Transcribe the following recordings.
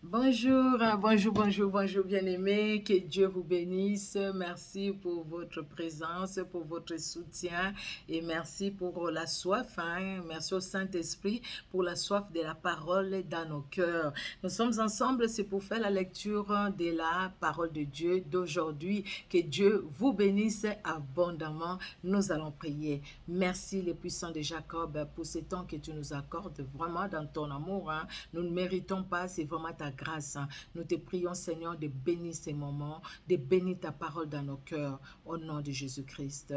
Bonjour, bonjour, bien-aimés. Que Dieu vous bénisse. Merci pour votre présence, pour votre soutien et merci pour la soif. Merci au Saint-Esprit pour la soif de la parole dans nos cœurs. Nous sommes ensemble, c'est pour faire la lecture de la parole de Dieu d'aujourd'hui. Que Dieu vous bénisse abondamment. Nous allons prier. Merci, les puissants de Jacob, pour ce temps que tu nous accordes vraiment dans ton amour. Nous ne méritons pas, c'est vraiment ta grâce. Nous te prions, Seigneur, de bénir ces moments, de bénir ta parole dans nos cœurs, au nom de Jésus-Christ.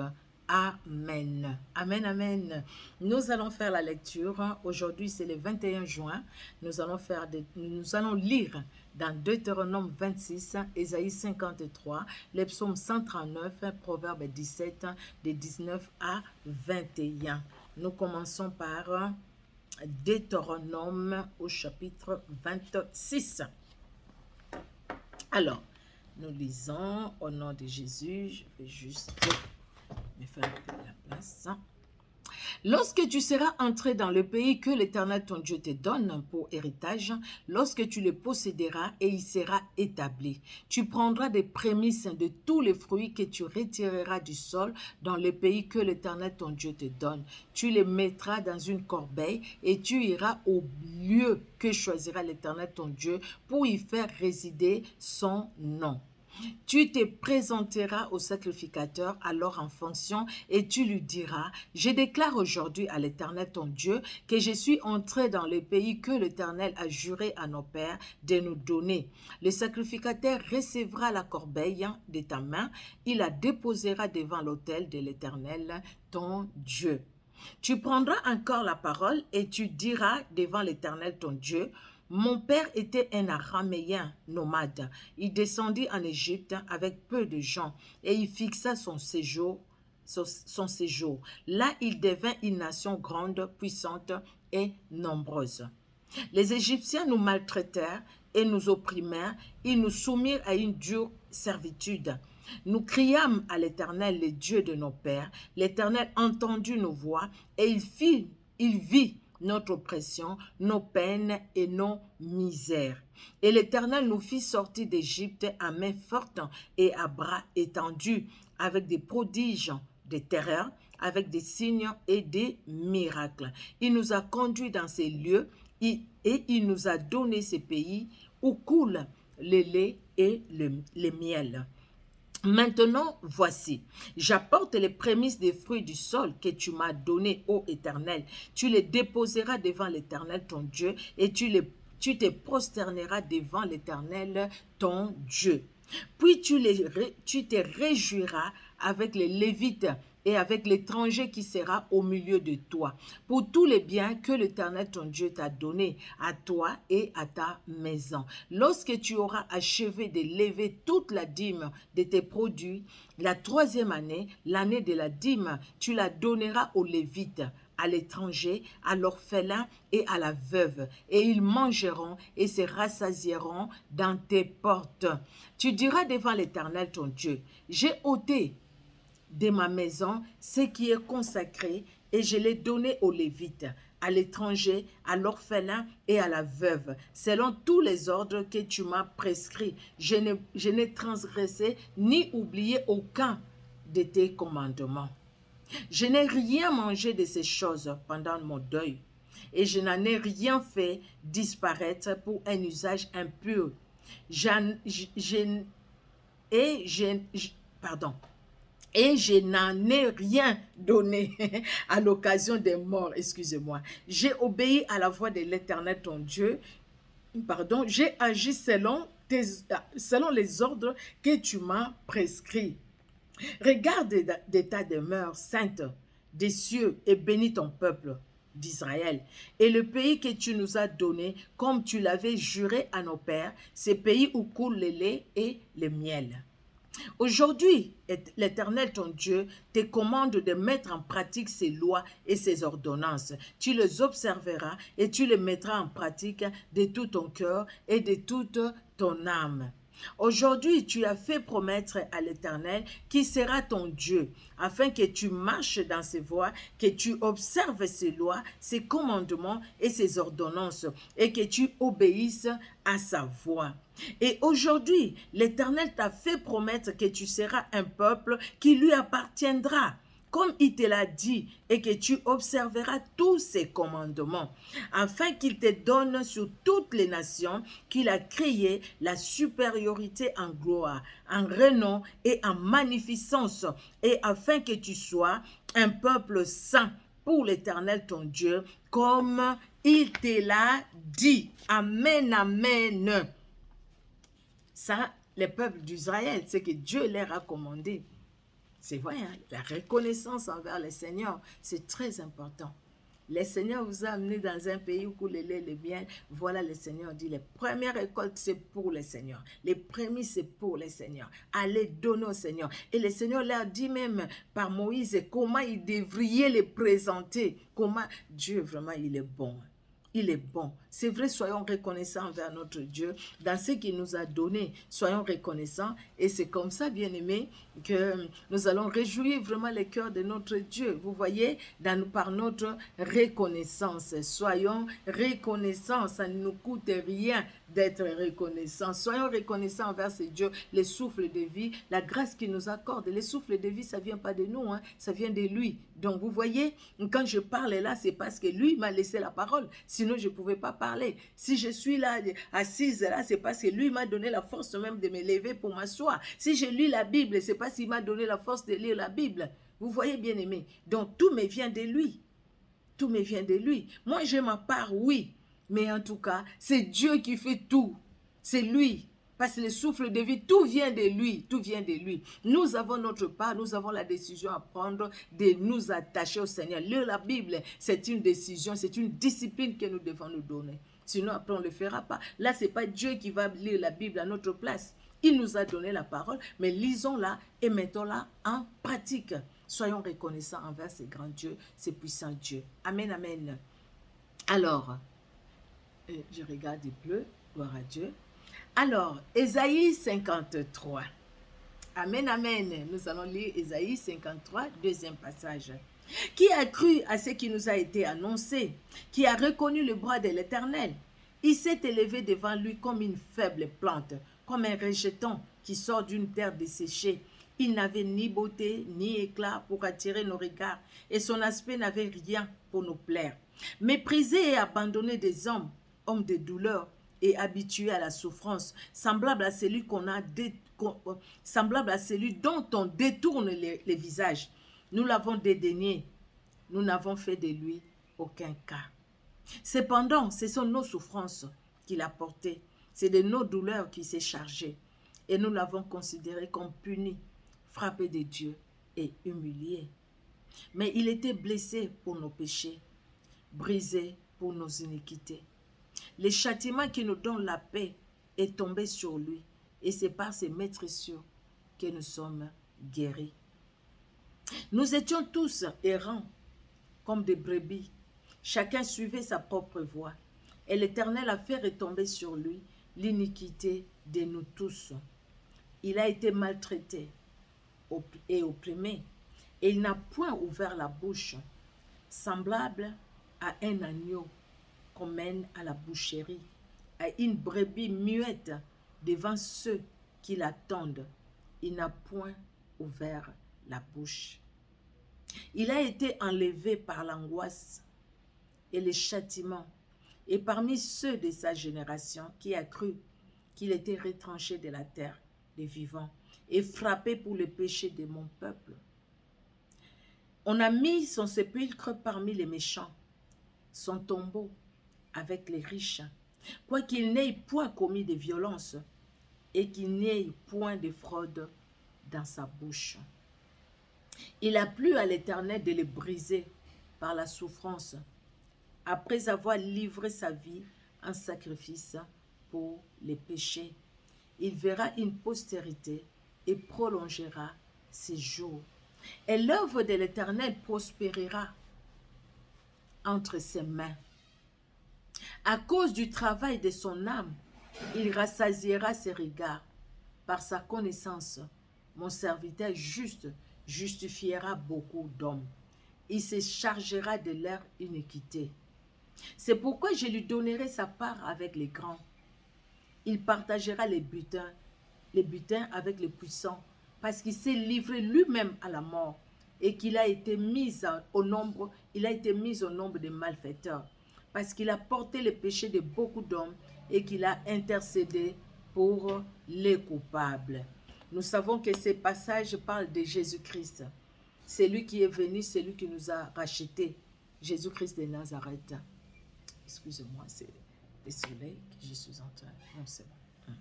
Amen. Amen, amen. Nous allons faire la lecture. Aujourd'hui, c'est le 21 juin. Nous allons lire dans Deutéronome 26, Ésaïe 53, les psaumes 139, Proverbe 17, de 19 à 21. Nous commençons par Deutéronome au chapitre 26. Alors, nous lisons au nom de Jésus. Je vais juste me faire un peu de la place. Lorsque tu seras entré dans le pays que l'Éternel ton Dieu te donne pour héritage, lorsque tu le posséderas et il sera établi, tu prendras des prémices de tous les fruits que tu retireras du sol dans le pays que l'Éternel ton Dieu te donne. Tu les mettras dans une corbeille et tu iras au lieu que choisira l'Éternel ton Dieu pour y faire résider son nom. Tu te présenteras au sacrificateur alors en fonction et tu lui diras, je déclare aujourd'hui à l'Éternel ton Dieu que je suis entré dans le pays que l'Éternel a juré à nos pères de nous donner. Le sacrificateur recevra la corbeille de ta main, il la déposera devant l'autel de l'Éternel ton Dieu. Tu prendras encore la parole et tu diras devant l'Éternel ton Dieu, mon père était un araméen nomade. Il descendit en Égypte avec peu de gens et il fixa son séjour. Là, il devint une nation grande, puissante et nombreuse. Les Égyptiens nous maltraitèrent et nous opprimèrent, ils nous soumirent à une dure servitude. Nous criâmes à l'Éternel, le Dieu de nos pères. L'Éternel entendit nos voix et il vit notre oppression, nos peines et nos misères. Et l'Éternel nous fit sortir d'Égypte à main forte et à bras étendus, avec des prodiges, des terreurs, avec des signes et des miracles. Il nous a conduits dans ces lieux et il nous a donné ces pays où coule le lait et le miel. Maintenant, voici, j'apporte les prémices des fruits du sol que tu m'as donnés, ô Éternel. Tu les déposeras devant l'Éternel ton Dieu et tu te prosterneras devant l'Éternel ton Dieu. Puis tu te réjouiras avec les Lévites et avec l'étranger qui sera au milieu de toi, pour tous les biens que l'Éternel ton Dieu t'a donnés à toi et à ta maison. Lorsque tu auras achevé de lever toute la dîme de tes produits, la troisième année, l'année de la dîme, tu la donneras aux Lévites, à l'étranger, à l'orphelin et à la veuve, et ils mangeront et se rassasieront dans tes portes. Tu diras devant l'Éternel ton Dieu, j'ai ôté de ma maison ce qui est consacré et je l'ai donné aux Lévites, à l'étranger, à l'orphelin et à la veuve, selon tous les ordres que tu m'as prescrits. Je n'ai transgressé ni oublié aucun de tes commandements. Je n'ai rien mangé de ces choses pendant mon deuil et je n'en ai rien fait disparaître pour un usage impur. J'en- j'ai- et pardon, et je n'en ai rien donné à l'occasion des morts, excusez-moi. J'ai obéi à la voix de l'Éternel ton Dieu, pardon, j'ai agi selon les ordres que tu m'as prescrits. Regarde de ta demeure sainte des cieux et bénis ton peuple d'Israël et le pays que tu nous as donné comme tu l'avais juré à nos pères, ces pays où coule le lait et le miel. Aujourd'hui, l'Éternel ton Dieu te commande de mettre en pratique ses lois et ses ordonnances. Tu les observeras et tu les mettras en pratique de tout ton cœur et de toute ton âme. Aujourd'hui, tu as fait promettre à l'Éternel qui sera ton Dieu, afin que tu marches dans ses voies, que tu observes ses lois, ses commandements et ses ordonnances, et que tu obéisses à sa voix. Et aujourd'hui, l'Éternel t'a fait promettre que tu seras un peuple qui lui appartiendra, comme il te l'a dit, et que tu observeras tous ses commandements, afin qu'il te donne sur toutes les nations qu'il a créées la supériorité en gloire, en renom et en magnificence, et afin que tu sois un peuple saint pour l'Éternel ton Dieu, comme il te l'a dit. Amen, amen. Ça, les peuples d'Israël, c'est que Dieu leur a commandé. C'est vrai, hein? La reconnaissance envers le Seigneur, c'est très important. Le Seigneur vous a amené dans un pays où coule le lait, le miel. Voilà, le Seigneur dit, les premières récoltes, c'est pour le Seigneur. Les prémices, c'est pour le Seigneur. Allez donner au Seigneur. Et le Seigneur leur dit même par Moïse comment ils devraient les présenter. Comment Dieu, vraiment, il est bon. Il est bon. C'est vrai, soyons reconnaissants envers notre Dieu dans ce qu'il nous a donné. Soyons reconnaissants. Et c'est comme ça, bien-aimés, que nous allons réjouir vraiment le cœur de notre Dieu. Vous voyez, par notre reconnaissance. Soyons reconnaissants. Ça ne nous coûte rien d'être reconnaissants. Soyons reconnaissants envers ce Dieu. Le souffle de vie, la grâce qu'il nous accorde. Le souffle de vie, ça ne vient pas de nous, hein, ça vient de lui. Donc, vous voyez, quand je parle là, c'est parce que lui m'a laissé la parole. Sinon, je ne pouvais pas parler. Si je suis là, assise là, c'est parce que lui m'a donné la force même de me lever pour m'asseoir. Si je lis la Bible, c'est parce qu'il m'a donné la force de lire la Bible. Vous voyez, bien aimé. Donc, tout me vient de lui. Tout me vient de lui. Moi, j'ai ma part, oui. Mais en tout cas, c'est Dieu qui fait tout. C'est lui. Parce que le souffle de vie, tout vient de lui, tout vient de lui. Nous avons notre part, nous avons la décision à prendre de nous attacher au Seigneur. Lire la Bible, c'est une décision, c'est une discipline que nous devons nous donner. Sinon, après, on ne le fera pas. Là, ce n'est pas Dieu qui va lire la Bible à notre place. Il nous a donné la parole, mais lisons-la et mettons-la en pratique. Soyons reconnaissants envers ces grands dieux, ces puissants dieux. Amen, amen. Alors, je regarde, il pleut, gloire à Dieu. Alors, Ésaïe 53. Amen, amen. Nous allons lire Ésaïe 53, deuxième passage. Qui a cru à ce qui nous a été annoncé? Qui a reconnu le bras de l'Éternel? Il s'est élevé devant lui comme une faible plante, comme un rejeton qui sort d'une terre desséchée. Il n'avait ni beauté ni éclat pour attirer nos regards, et son aspect n'avait rien pour nous plaire. Méprisé et abandonné des hommes, homme de douleur, et habitué à la souffrance, semblable à celui semblable à celui dont on détourne les visages. Nous l'avons dédaigné, nous n'avons fait de lui aucun cas. Cependant, ce sont nos souffrances qu'il a portées, c'est de nos douleurs qu'il s'est chargé, et nous l'avons considéré comme puni, frappé de Dieu et humilié. Mais il était blessé pour nos péchés, brisé pour nos iniquités. Le châtiment qui nous donne la paix est tombé sur lui, et c'est par ses maîtressures que nous sommes guéris. Nous étions tous errants comme des brebis. Chacun suivait sa propre voie, et l'Éternel a fait retomber sur lui l'iniquité de nous tous. Il a été maltraité et opprimé, et il n'a point ouvert la bouche, semblable à un agneau qu'on mène à la boucherie, à une brebis muette devant ceux qui l'attendent. Il n'a point ouvert la bouche. Il a été enlevé par l'angoisse et le châtiment, et parmi ceux de sa génération qui a cru qu'il était retranché de la terre des vivants et frappé pour le péché de mon peuple. On a mis son sépulcre parmi les méchants, son tombeau avec les riches, quoiqu'il n'ait point commis de violence et qu'il n'ait point de fraude dans sa bouche. Il a plu à l'Éternel de le briser par la souffrance, après avoir livré sa vie en sacrifice pour les péchés. Il verra une postérité et prolongera ses jours. Et l'œuvre de l'Éternel prospérera entre ses mains. À cause du travail de son âme, il rassasiera ses regards Par sa connaissance, mon serviteur juste justifiera beaucoup d'hommes. Il se chargera de leur iniquité. C'est pourquoi je lui donnerai sa part avec les grands. Il partagera les butins avec les puissants, parce qu'il s'est livré lui-même à la mort et qu'il a été mis au nombre, des malfaiteurs, parce qu'il a porté les péchés de beaucoup d'hommes et qu'il a intercédé pour les coupables. Nous savons que ces passages parlent de Jésus-Christ. C'est lui qui est venu, c'est lui qui nous a rachetés. Jésus-Christ de Nazareth. Excusez-moi, c'est le soleil que je suis en train. Non, c'est bon.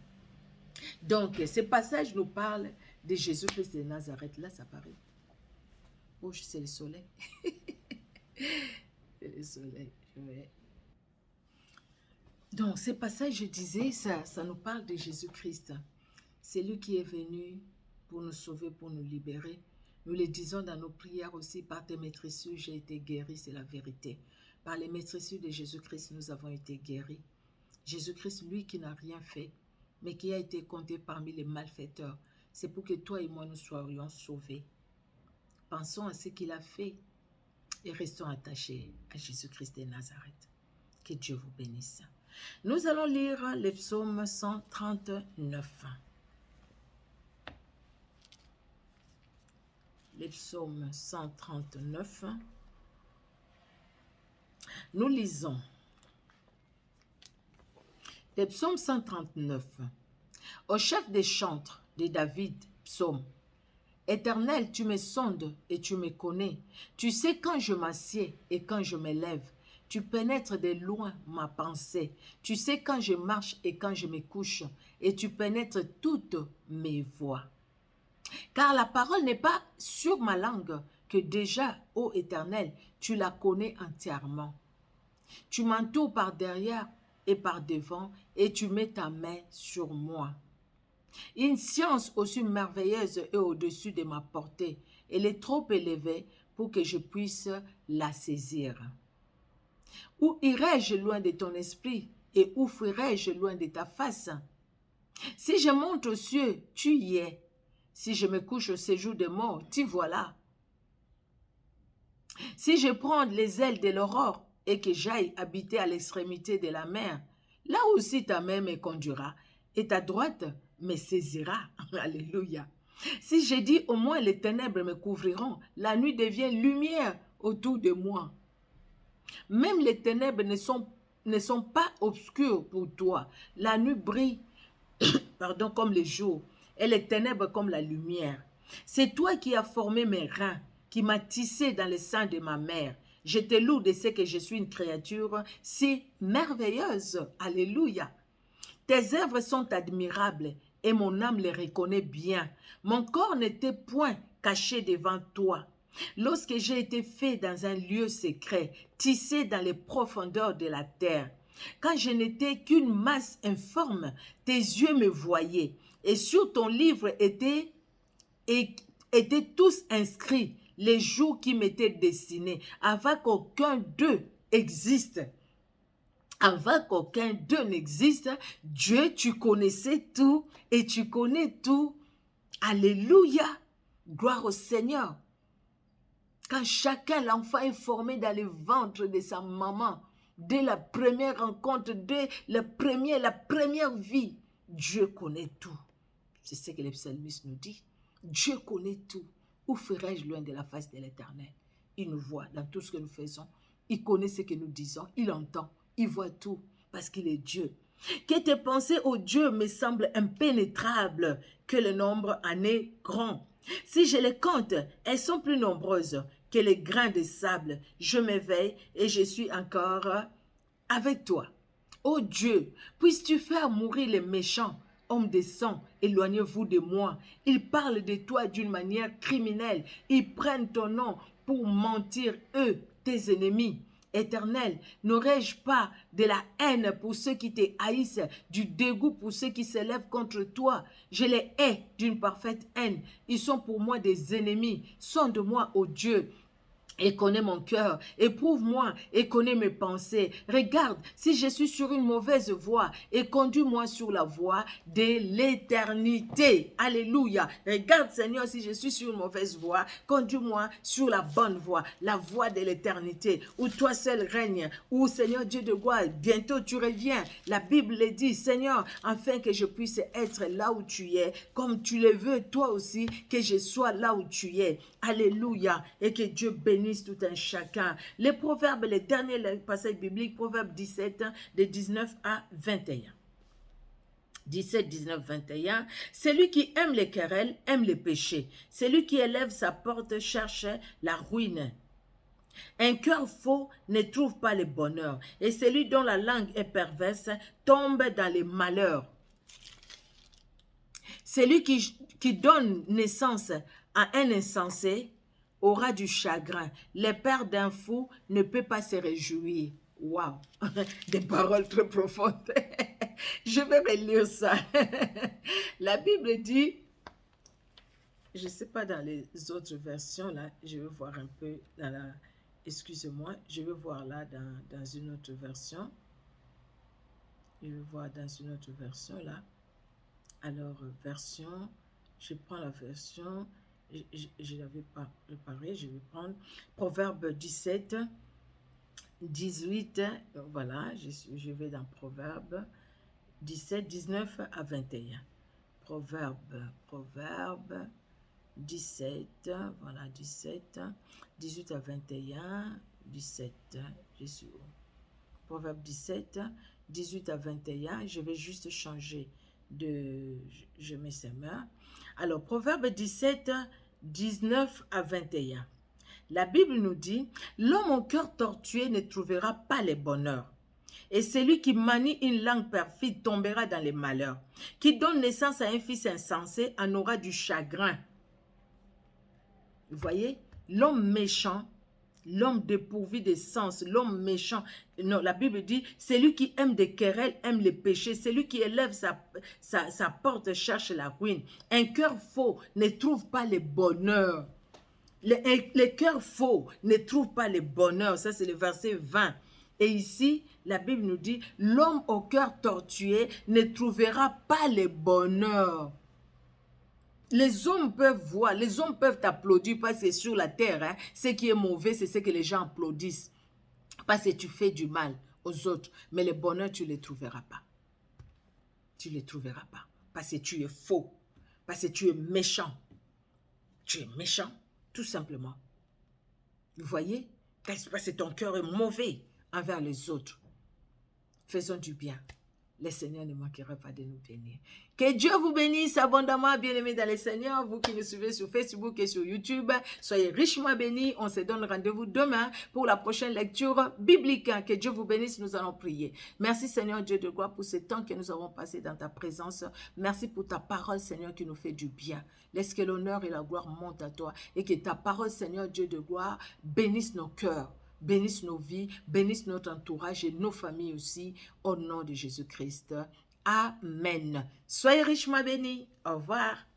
Donc, ce passage nous parle de Jésus-Christ de Nazareth. Là, ça paraît. Oh, c'est le soleil. C'est le soleil. Ouais. Donc, ce passage, je disais, ça nous parle de Jésus-Christ. C'est lui qui est venu pour nous sauver, pour nous libérer. Nous le disons dans nos prières aussi, par tes maîtresses, j'ai été guéri, c'est la vérité. Par les maîtresses de Jésus-Christ, nous avons été guéris. Jésus-Christ, lui qui n'a rien fait, mais qui a été compté parmi les malfaiteurs, c'est pour que toi et moi nous soyons sauvés. Pensons à ce qu'il a fait et restons attachés à Jésus-Christ de Nazareth. Que Dieu vous bénisse. Nous allons lire le psaume 139. Le psaume 139. Nous lisons le psaume 139. Au chef des chantres de David, psaume. Éternel, tu me sondes et tu me connais. Tu sais quand je m'assieds et quand je me lève. Tu pénètres de loin ma pensée. Tu sais quand je marche et quand je me couche. Et tu pénètres toutes mes voies. Car la parole n'est pas sur ma langue, que déjà, ô Éternel, tu la connais entièrement. Tu m'entoures par derrière et par devant, et tu mets ta main sur moi. Une science aussi merveilleuse est au-dessus de ma portée. Elle est trop élevée pour que je puisse la saisir. Où irai-je loin de ton esprit, et où fuirai-je loin de ta face? Si je monte aux cieux, tu y es. Si je me couche au séjour des morts, t'y voilà. Si je prends les ailes de l'aurore et que j'aille habiter à l'extrémité de la mer, là aussi ta main me conduira et ta droite me saisira. Alléluia. Si je dis au moins les ténèbres me couvriront, la nuit devient lumière autour de moi. Même les ténèbres ne sont pas obscures pour toi. La nuit brille comme le jour, et les ténèbres comme la lumière. C'est toi qui as formé mes reins, qui m'as tissé dans le sein de ma mère. Je te loue de ce que je suis une créature si merveilleuse. Alléluia. Tes œuvres sont admirables et mon âme les reconnaît bien. Mon corps n'était point caché devant toi. Lorsque j'ai été fait dans un lieu secret, tissé dans les profondeurs de la terre, quand je n'étais qu'une masse informe, tes yeux me voyaient, et sur ton livre étaient tous inscrits les jours qui m'étaient destinés, avant qu'aucun d'eux existe. Avant qu'aucun d'eux n'existe, Dieu, tu connaissais tout et tu connais tout. Alléluia, gloire au Seigneur. Quand chacun, l'enfant est formé dans le ventre de sa maman, dès la première rencontre, dès la première vie, Dieu connaît tout. C'est ce que le psalmiste nous dit. Dieu connaît tout. Où ferais-je loin de la face de l'Éternel? Il nous voit dans tout ce que nous faisons. Il connaît ce que nous disons. Il entend. Il voit tout parce qu'il est Dieu. Que tes pensées, ô Dieu, me semblent impénétrables, que le nombre en est grand. Si je les compte, elles sont plus nombreuses que les grains de sable. Je m'éveille et je suis encore avec toi. Ô Dieu, puisses-tu faire mourir les méchants? Hommes de sang, éloignez-vous de moi. Ils parlent de toi d'une manière criminelle. Ils prennent ton nom pour mentir, eux, tes ennemis. Éternel, n'aurais-je pas de la haine pour ceux qui te haïssent, du dégoût pour ceux qui s'élèvent contre toi? Je les hais d'une parfaite haine. Ils sont pour moi des ennemis. Sonde-moi, ô Dieu, et connais mon cœur, éprouve-moi et connais mes pensées. Regarde si je suis sur une mauvaise voie et conduis-moi sur la voie de l'éternité. Alléluia. Regarde Seigneur si je suis sur une mauvaise voie, conduis-moi sur la bonne voie, la voie de l'éternité, où toi seul règnes, où Seigneur Dieu de gloire, bientôt tu reviens. La Bible le dit, Seigneur, afin que je puisse être là où tu es, comme tu le veux toi aussi, que je sois là où tu es. Alléluia. Et que Dieu bénisse tout un chacun. Les proverbes, les derniers passages bibliques, Proverbes 17, de 19 à 21. 17, 19, 21. Celui qui aime les querelles aime les péchés. Celui qui élève sa porte cherche la ruine. Un cœur faux ne trouve pas le bonheur. Et celui dont la langue est perverse tombe dans les malheurs. Celui qui donne naissance à un insensé aura du chagrin. Le père d'un fou ne peut pas se réjouir. Waouh! Des paroles très profondes. Je vais relire ça. La Bible dit, je ne sais pas dans les autres versions, là, je vais voir un peu dans la... Excusez-moi, je vais voir là dans une autre version. Je vais voir dans une autre version là. Alors, version, je prends la version... Je ne l'avais pas préparé, je vais prendre Proverbe 17, 18, voilà, je vais dans Proverbe 17, 19 à 21. Proverbe 17, voilà, 17, 18 à 21, 17, je suis où? Proverbe 17, 18 à 21, je vais juste changer je mets ces mains. Alors, Proverbe 17, 19 à 21. La Bible nous dit, l'homme au cœur tortué ne trouvera pas le bonheur. Et celui qui manie une langue perfide tombera dans les malheurs. Qui donne naissance à un fils insensé en aura du chagrin. Vous voyez, l'homme méchant, l'homme dépourvu de sens, l'homme méchant. Non, la Bible dit, celui qui aime des querelles aime les péchés. Celui qui élève sa porte cherche la ruine. Un cœur faux ne trouve pas le bonheur. Les cœurs faux ne trouvent pas le bonheur. Ça, c'est le verset 20. Et ici, la Bible nous dit, l'homme au cœur tortué ne trouvera pas le bonheur. Les hommes peuvent voir, les hommes peuvent t'applaudir parce que sur la terre, hein, ce qui est mauvais, c'est ce que les gens applaudissent. Parce que tu fais du mal aux autres. Mais le bonheur, tu ne le trouveras pas. Tu ne le trouveras pas. Parce que tu es faux. Parce que tu es méchant. Tu es méchant, tout simplement. Vous voyez? Parce que ton cœur est mauvais envers les autres. Faisons du bien. Le Seigneur ne manquera pas de nous bénir. Que Dieu vous bénisse abondamment, bien-aimés dans le Seigneur. Vous qui nous suivez sur Facebook et sur YouTube, soyez richement bénis. On se donne rendez-vous demain pour la prochaine lecture biblique. Que Dieu vous bénisse, nous allons prier. Merci Seigneur Dieu de gloire pour ce temps que nous avons passé dans ta présence. Merci pour ta parole Seigneur qui nous fait du bien. Laisse que l'honneur et la gloire montent à toi et que ta parole Seigneur Dieu de gloire bénisse nos cœurs. Bénisse nos vies, bénisse notre entourage et nos familles aussi, au nom de Jésus-Christ. Amen. Soyez richement bénis. Au revoir.